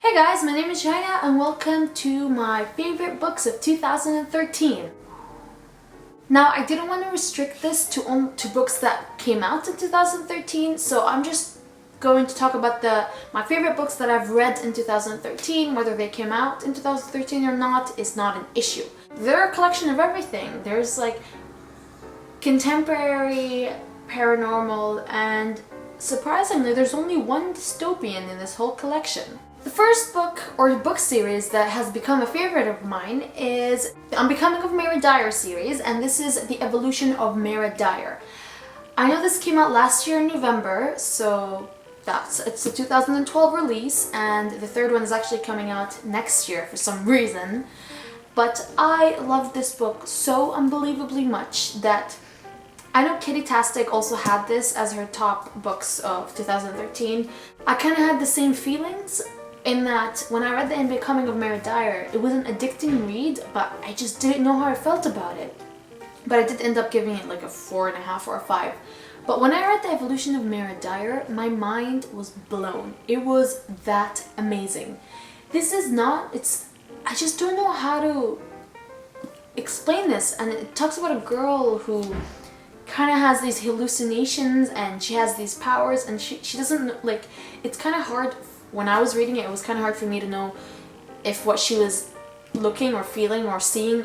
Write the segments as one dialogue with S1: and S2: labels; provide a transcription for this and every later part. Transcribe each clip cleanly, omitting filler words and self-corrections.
S1: Hey guys, my name is China and welcome to my favorite books of 2013. Now, I didn't want to restrict this to books that came out in 2013, so I'm just going to talk about my favorite books that I've read in 2013. Whether they came out in 2013 or not is not an issue. They're a collection of everything. There's like contemporary, paranormal, and surprisingly, there's only one dystopian in this whole collection. The first book, or book series, that has become a favorite of mine is the Unbecoming of Mary Dyer series, and this is The Evolution of Mary Dyer. I know this came out last year in November, so it's a 2012 release, and the third one is actually coming out next year for some reason. But I love this book so unbelievably much that I know Kitty Tastic also had this as her top books of 2013. I kind of had the same feelings in that when I read The Unbecoming of Mary Dyer, it was an addicting read, but I just didn't know how I felt about it. But I did end up giving it like a 4.5 or a 5. But when I read The Evolution of Mary Dyer, my mind was blown. It was that amazing. This is not, I just don't know how to explain this. And it talks about a girl who kind of has these hallucinations and she has these powers, and she doesn't, like, it's kind of hard. When I was reading it was kind of hard for me to know if what she was looking or feeling or seeing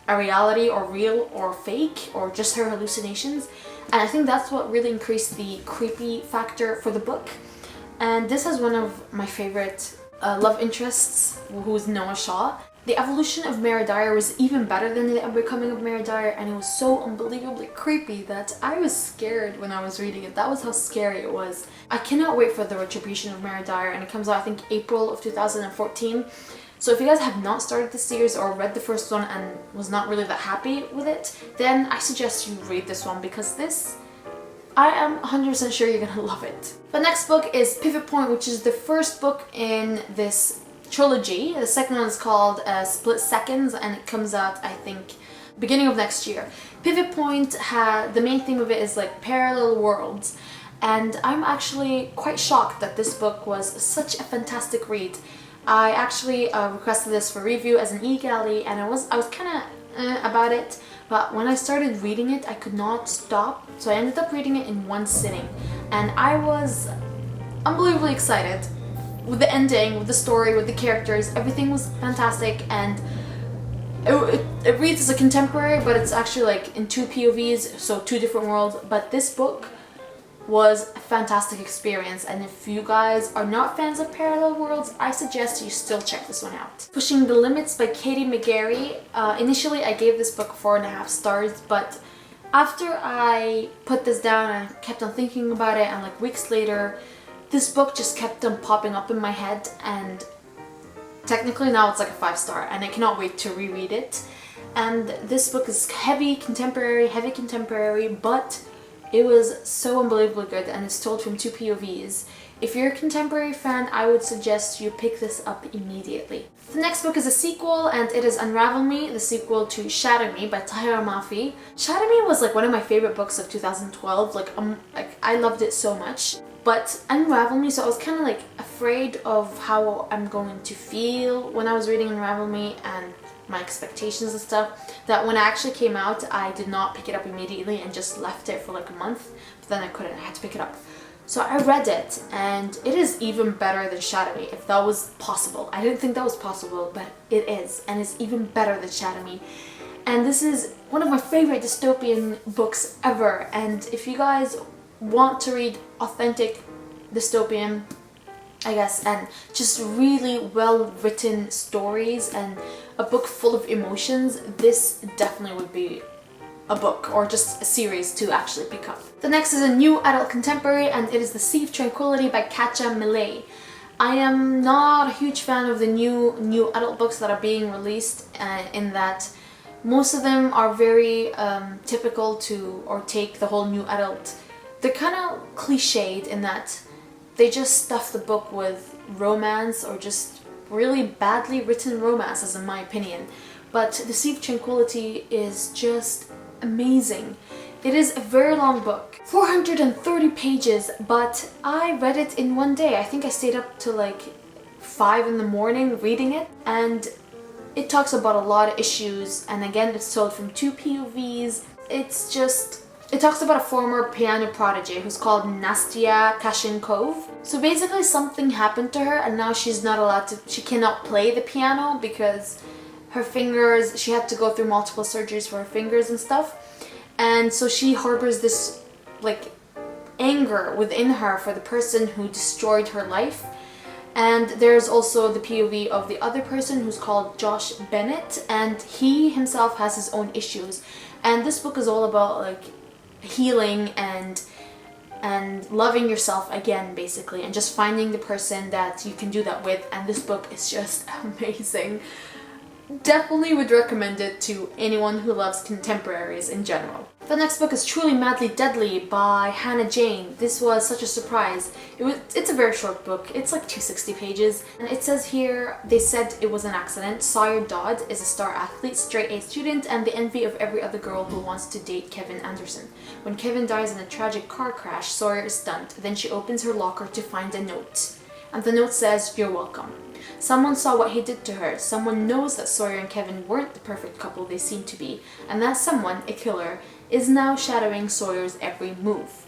S1: a reality or real or fake or just her hallucinations. And I think that's what really increased the creepy factor for the book. And this has one of my favorite love interests, who is Noah Shaw. The Evolution of Mary Dyer was even better than The Unbecoming of Mary Dyer, and it was so unbelievably creepy that I was scared when I was reading it. That was how scary it was. I cannot wait for The Retribution of Mary Dyer, and it comes out I think April of 2014. So if you guys have not started this series or read the first one and was not really that happy with it, then I suggest you read this one, because this, I am 100% sure you're gonna love it. The next book is Pivot Point, which is the first book in this trilogy. The second one is called Split Seconds, and it comes out I think beginning of next year. Pivot Point, the main theme of it is like parallel worlds, and I'm actually quite shocked that this book was such a fantastic read. I actually requested this for review as an e-galley, and I was kind of about it, but when I started reading it I could not stop, so I ended up reading it in one sitting, and I was unbelievably excited with the ending, with the story, with the characters. Everything was fantastic, and it reads as a contemporary, but it's actually like in two POVs, so two different worlds. But this book was a fantastic experience, and if you guys are not fans of parallel worlds, I suggest you still check this one out. Pushing the Limits by Katie McGarry. Initially I gave this book 4.5 stars, but after I put this down and kept on thinking about it, and like weeks later, this book just kept on popping up in my head, and technically now it's like a 5-star, and I cannot wait to reread it. And this book is heavy contemporary, but it was so unbelievably good, and it's told from two POVs. If you're a contemporary fan, I would suggest you pick this up immediately. The next book is a sequel, and it is Unravel Me, the sequel to Shadow Me by Dyer. Shadow Me was like one of my favorite books of 2012. Like I loved it so much. But Unravel Me, so I was kind of like afraid of how I'm going to feel when I was reading Unravel Me and my expectations and stuff, that when it actually came out I did not pick it up immediately and just left it for like a month, but then I had to pick it up. So I read it, and it is even better than Shadow Me, if that was possible. I didn't think that was possible, but it is, and it's even better than Shadow Me. And this is one of my favorite dystopian books ever, and if you guys want to read authentic dystopian, I guess, and just really well written stories and a book full of emotions, this definitely would be a book or just a series to actually pick up. The next is a new adult contemporary, and it is The Sea of Tranquility by Katja Millet. I am not a huge fan of the new adult books that are being released, in that most of them are very typical to, or take the whole new adult. They're kind of cliched in that they just stuff the book with romance, or just really badly written romances in my opinion. But The Sea of Tranquility is just amazing. It is a very long book, 430 pages, but I read it in one day. I think I stayed up to like 5 in the morning reading it, and it talks about a lot of issues, and again it's told from 2 POVs. It talks about a former piano prodigy who's called Nastya Kashinkov. So basically something happened to her and now she cannot play the piano because her fingers, she had to go through multiple surgeries for her fingers and stuff. And so she harbors this like anger within her for the person who destroyed her life. And there's also the POV of the other person who's called Josh Bennett, and he himself has his own issues. And this book is all about like healing and loving yourself again, basically, and just finding the person that you can do that with. And this book is just amazing. Definitely would recommend it to anyone who loves contemporaries in general. The next book is Truly Madly Deadly by Hannah Jane. This was such a surprise. It's a very short book. It's like 260 pages. And it says here, they said it was an accident. Sawyer Dodd is a star athlete, straight A student, and the envy of every other girl who wants to date Kevin Anderson. When Kevin dies in a tragic car crash, Sawyer is stunned. Then she opens her locker to find a note. And the note says, "You're welcome." Someone saw what he did to her. Someone knows that Sawyer and Kevin weren't the perfect couple they seemed to be. And that someone, a killer, is now shadowing Sawyer's every move.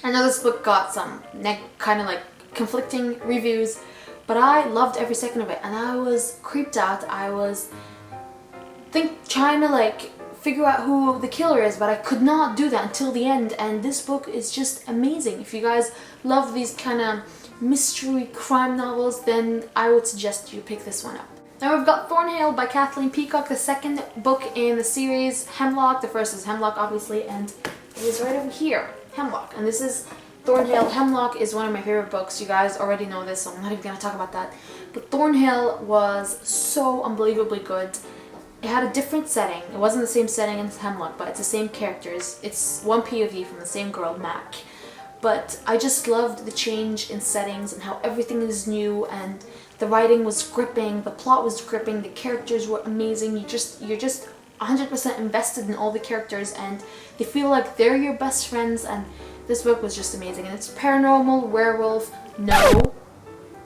S1: I know this book got some kind of like conflicting reviews, but I loved every second of it, and I was creeped out. I was trying to like figure out who the killer is, but I could not do that until the end. And this book is just amazing. If you guys love these kind of mystery crime novels, then I would suggest you pick this one up. Now we've got Thornhill by Kathleen Peacock, the second book in the series Hemlock. The first is Hemlock, obviously, and it is right over here, Hemlock. And this is Thornhill. Hemlock is one of my favorite books. You guys already know this, so I'm not even going to talk about that. But Thornhill was so unbelievably good. It had a different setting. It wasn't the same setting as Hemlock, but it's the same characters. It's one POV from the same girl, Mac. But I just loved the change in settings and how everything is new, and the writing was gripping, the plot was gripping, the characters were amazing. You're just 100% invested in all the characters, and they feel like they're your best friends. And this book was just amazing. And it's paranormal, werewolf.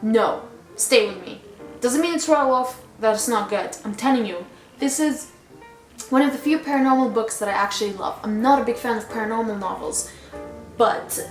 S1: No, stay with me. Doesn't mean it's werewolf that it's not good. I'm telling you, this is one of the few paranormal books that I actually love. I'm not a big fan of paranormal novels, but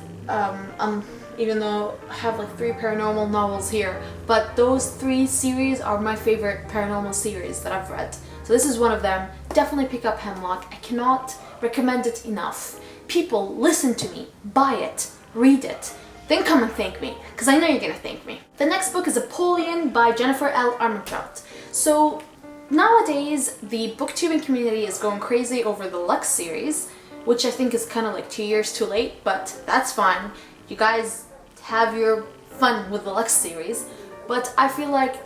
S1: even though I have like 3 paranormal novels here, but those 3 series are my favorite paranormal series that I've read. So this is one of them. Definitely pick up Hemlock. I cannot recommend it enough. People, listen to me, buy it, read it, then come and thank me, because I know you're gonna thank me. The next book is Apollyon by Jennifer L. Armentrout. So nowadays, the booktubing community is going crazy over the Lux series, which I think is kind of like 2 years too late, but that's fine. You guys have your fun with the Lux series, but I feel like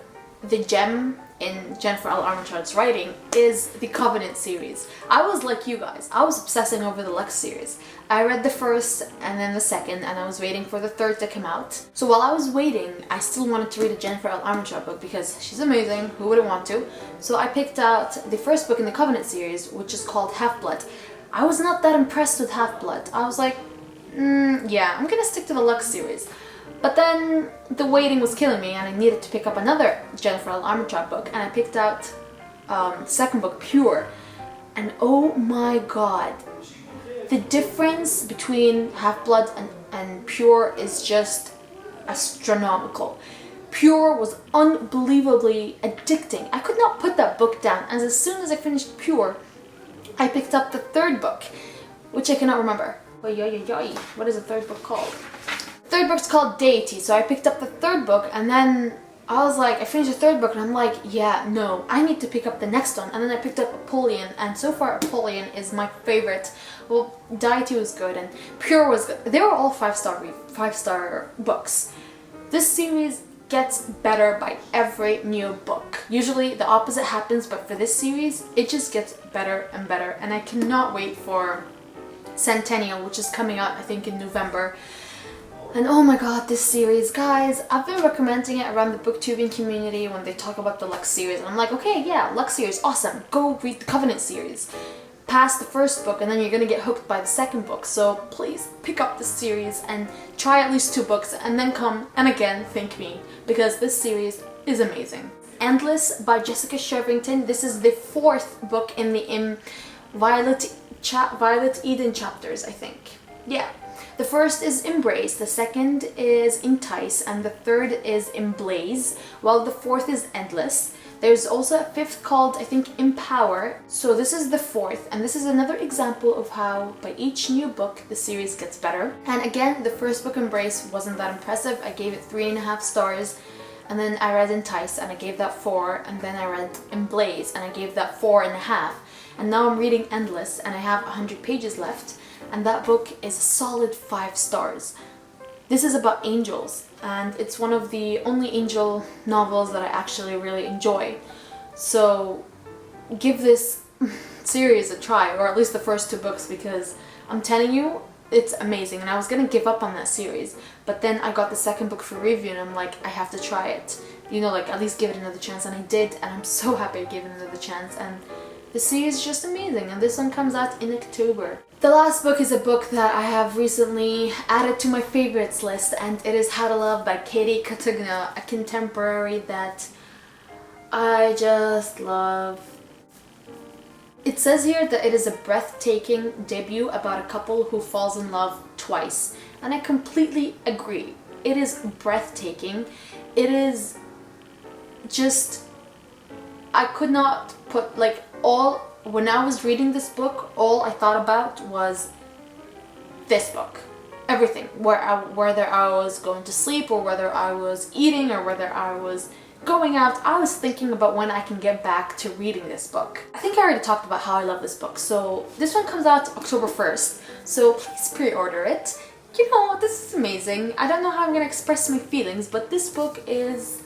S1: the gem in Jennifer L. Armentrout's writing is the Covenant series. I was like you guys. I was obsessing over the Lux series. I read the first and then the second, and I was waiting for the third to come out. So while I was waiting, I still wanted to read a Jennifer L. Armentrout book because she's amazing. Who wouldn't want to? So I picked out the first book in the Covenant series, which is called Half-Blood. I was not that impressed with Half-Blood. I was like, yeah, I'm gonna stick to the Lux series. But then the waiting was killing me, and I needed to pick up another Jennifer L. Armentrout book, and I picked out second book, Pure. And oh my god, the difference between Half-Blood and Pure is just astronomical. Pure was unbelievably addicting. I could not put that book down, and as soon as I finished Pure, I picked up the third book, which I cannot remember. What is the third book called? The third book's called Deity, so I picked up the third book, and then I was like, I finished the third book, and I'm like, yeah, no, I need to pick up the next one. And then I picked up Apollyon, and so far Apollyon is my favorite. Well, Deity was good, and Pure was good. They were all five-star books. This series gets better by every new book. Usually the opposite happens, but for this series, it just gets better and better, and I cannot wait for Centennial, which is coming out, I think, in November. And oh my god, this series, guys, I've been recommending it around the booktubing community when they talk about the Lux series. And I'm like, okay, yeah, Lux series, awesome. Go read the Covenant series. past the first book and then you're gonna get hooked by the second book. So please pick up this series and try at least 2 books and then come and again thank me, because this series is amazing. Endless by Jessica Shervington. This is the 4th book in the Violet Eden chapters, I think. Yeah. The first is Embrace, the second is Entice, and the third is Emblaze, while the 4th is Endless. There's also a 5th called, I think, Empower. So this is the 4th, and this is another example of how by each new book the series gets better. And again, the first book, Embrace, wasn't that impressive. I gave it 3.5 stars, and then I read Entice and I gave that 4, and then I read Emblaze and I gave that 4.5. And now I'm reading Endless and I have 100 pages left, and that book is a solid 5 stars. This is about angels, and it's one of the only angel novels that I actually really enjoy. So give this series a try, or at least the first 2 books, because I'm telling you, it's amazing. And I was gonna give up on that series, but then I got the second book for review and I'm like, I have to try it. You know, like at least give it another chance, and I did, and I'm so happy I gave it another chance. And the series is just amazing, and this one comes out in October. The last book is a book that I have recently added to my favorites list, and it is How to Love by Katie Katugna, a contemporary that I just love. It says here that it is a breathtaking debut about a couple who falls in love twice, and I completely agree. It is breathtaking. It is just, I could not put when I was reading this book, all I thought about was this book. Everything. Whether I was going to sleep, or whether I was eating, or whether I was going out, I was thinking about when I can get back to reading this book. I think I already talked about how I love this book. So this one comes out October 1st, so please pre-order it. You know, this is amazing. I don't know how I'm gonna express my feelings, but this book is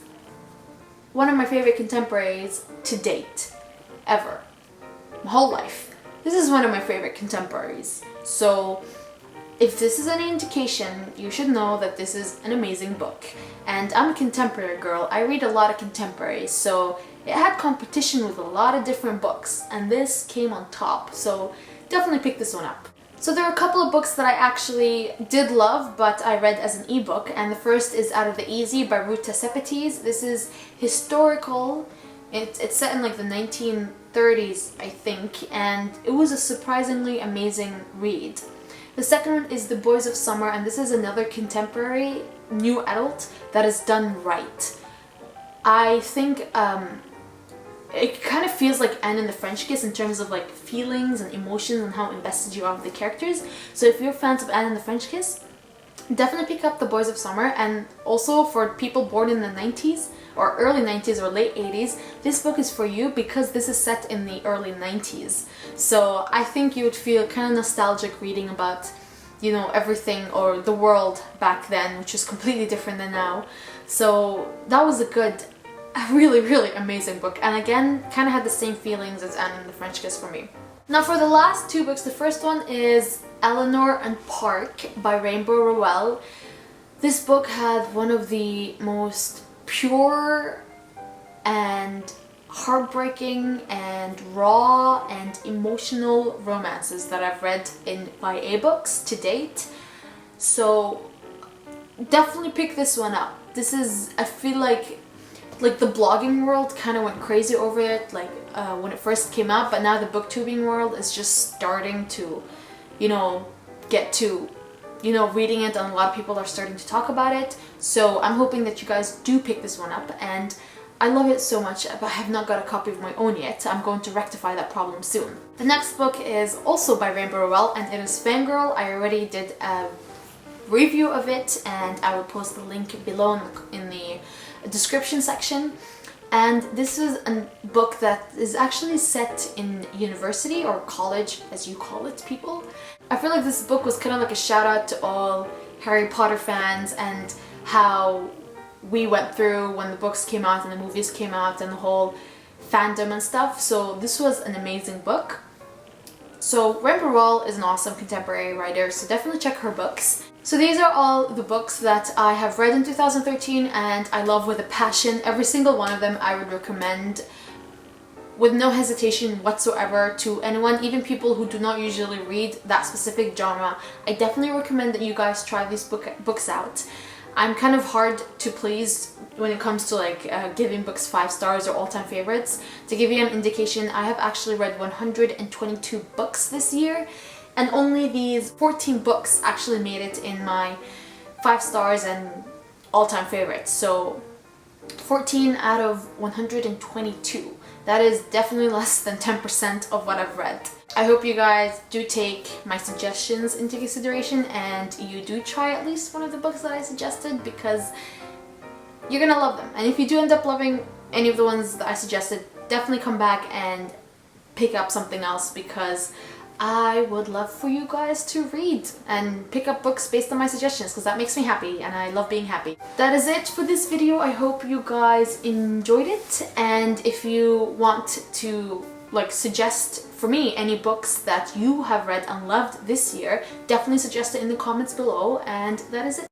S1: one of my favorite contemporaries to date, ever. My whole life. This is one of my favorite contemporaries. So if this is any indication, you should know that this is an amazing book. And I'm a contemporary girl. I read a lot of contemporaries, so it had competition with a lot of different books, and this came on top. So definitely pick this one up. So there are a couple of books that I actually did love, but I read as an ebook, and the first is Out of the Easy by Ruta Sepetys. This is historical. It's set in like the 1930s, I think, and it was a surprisingly amazing read. The second one is The Boys of Summer, and this is another contemporary new adult that is done right. I think it kind of feels like Anne and the French Kiss in terms of like feelings and emotions and how invested you are with the characters. So if you're fans of Anne and the French Kiss, definitely pick up The Boys of Summer. And also for people born in the 90s or early 90s or late 80s, this book is for you because this is set in the early 90s. So I think you would feel kind of nostalgic reading about, you know, everything or the world back then, which is completely different than now. So that was a really, really amazing book. And again, kind of had the same feelings as Anne and the French Kiss for me. Now for the last 2 books, the first one is Eleanor and Park by Rainbow Rowell. This book had one of the most pure and heartbreaking and raw and emotional romances that I've read by EBooks to date. So definitely pick this one up. This is, I feel like the blogging world kind of went crazy over it when it first came out, but now the booktubing world is just starting to, you know, get to, you know, reading it, and a lot of people are starting to talk about it. So I'm hoping that you guys do pick this one up, and I love it so much, but I have not got a copy of my own yet. I'm going to rectify that problem soon. The next book is also by Rainbow Rowell, and it is Fangirl. I already did a review of it, and I will post the link below in the description section. And this is a book that is actually set in university or college, as you call it, people. I feel like this book was kind of like a shout out to all Harry Potter fans and how we went through when the books came out and the movies came out and the whole fandom and stuff. So this was an amazing book. So Rainbow Rowell is an awesome contemporary writer, so definitely check her books. So these are all the books that I have read in 2013 and I love with a passion. Every single one of them I would recommend with no hesitation whatsoever to anyone, even people who do not usually read that specific genre. I definitely recommend that you guys try these books out. I'm kind of hard to please when it comes to like giving books 5 stars or all-time favorites. To give you an indication, I have actually read 122 books this year, and only these 14 books actually made it in my 5 stars and all-time favorites. So 14 out of 122. That is definitely less than 10% of what I've read. I hope you guys do take my suggestions into consideration and you do try at least one of the books that I suggested, because you're gonna love them. And if you do end up loving any of the ones that I suggested, definitely come back and pick up something else, because I would love for you guys to read and pick up books based on my suggestions, because that makes me happy and I love being happy. That is it for this video. I hope you guys enjoyed it, and if you want to like suggest for me any books that you have read and loved this year, definitely suggest it in the comments below, and that is it.